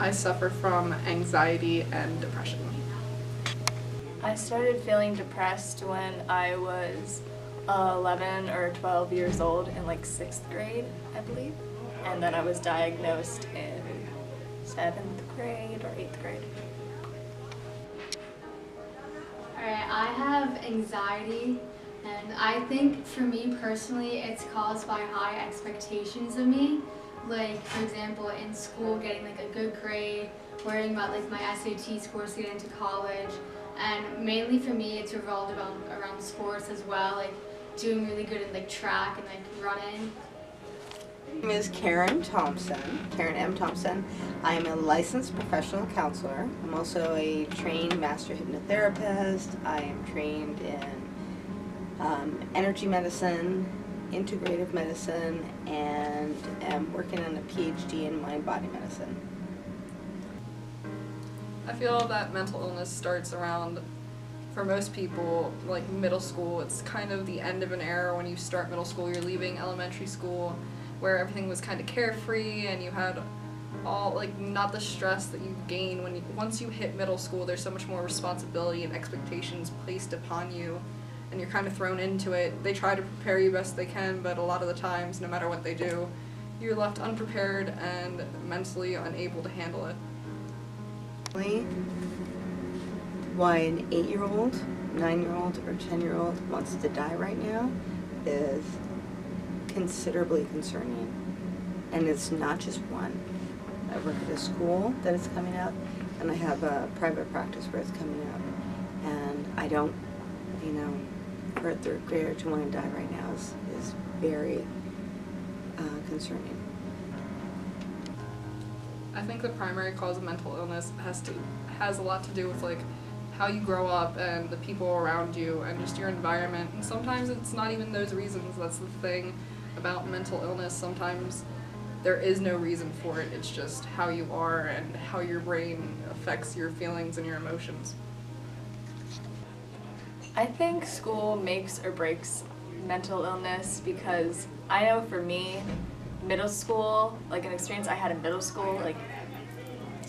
I suffer from anxiety and depression. I started feeling depressed when I was 11 or 12 years old in like 6th grade, I believe. And then I was diagnosed in 7th grade or 8th grade. Alright, I have anxiety, and I think for me personally it's caused by high expectations of me. Like, for example, in school getting like a good grade, worrying about like my SAT scores to get into college, and mainly for me it's revolved around sports as well, like doing really good in like track and like running. My name is Karen Thompson, Karen M. Thompson. I am a licensed professional counselor. I'm also a trained master hypnotherapist. I am trained in energy medicine, integrative medicine, and am working on a PhD in mind-body medicine. I feel that mental illness starts around, for most people, like middle school. It's kind of the end of an era when you start middle school. You're leaving elementary school where everything was kind of carefree and you had all, like, not the stress that you gain once you hit middle school. There's so much more responsibility and expectations placed upon you, and you're kind of thrown into it. They try to prepare you best they can, but a lot of the times, no matter what they do, you're left unprepared and mentally unable to handle it. Why an 8-year-old, 9-year-old, or 10-year-old wants to die right now is considerably concerning. And it's not just one. I work at a school that is coming up, and I have a private practice where it's coming up. And I don't, for a 3rd grader to want to die right now is very concerning. I think the primary cause of mental illness has a lot to do with like how you grow up and the people around you and just your environment. And sometimes it's not even those reasons. That's the thing about mental illness. Sometimes there is no reason for it. It's just how you are and how your brain affects your feelings and your emotions. I think school makes or breaks mental illness because I know for me, middle school, like an experience I had in middle school, like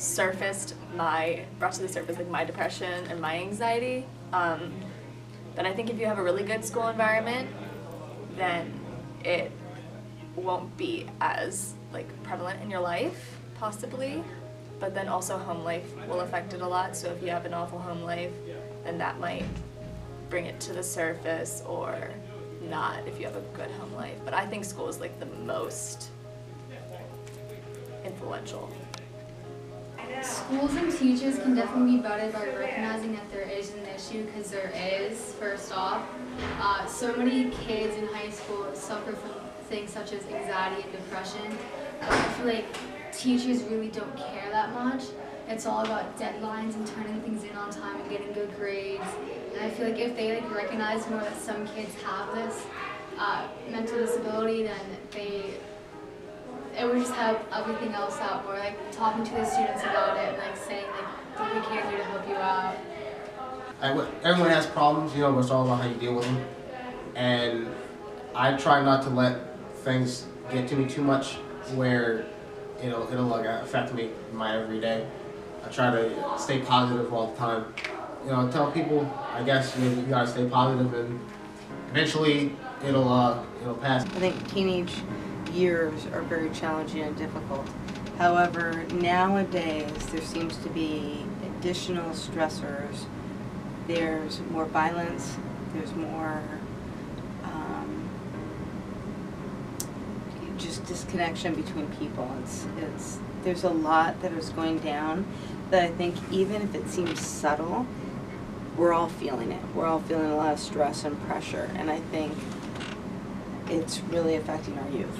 brought to the surface like my depression and my anxiety. But I think if you have a really good school environment, then it won't be as like prevalent in your life, possibly. But then also home life will affect it a lot. So if you have an awful home life, then that might bring it to the surface, or not if you have a good home life. But I think school is like the most influential. Schools and teachers can definitely be better by recognizing that there is an issue, because there is, first off. So many kids in high school suffer from things such as anxiety and depression. But I feel like teachers really don't care that much. It's all about deadlines and turning things in on time and getting good grades. And I feel like if they recognize more that some kids have this mental disability, then it would just help everything else out more, like talking to the students about it and like saying like what we can do to help you out. Everyone has problems, but it's all about how you deal with them. And I try not to let things get to me too much where it'll like affect me in my everyday. I try to stay positive all the time. Tell people, I guess, you gotta stay positive, and eventually it'll pass. I think teenage years are very challenging and difficult. However, nowadays there seems to be additional stressors. There's more violence, there's more just disconnection between people. There's a lot that is going down that I think, even if it seems subtle, we're all feeling it. We're all feeling a lot of stress and pressure, and I think it's really affecting our youth.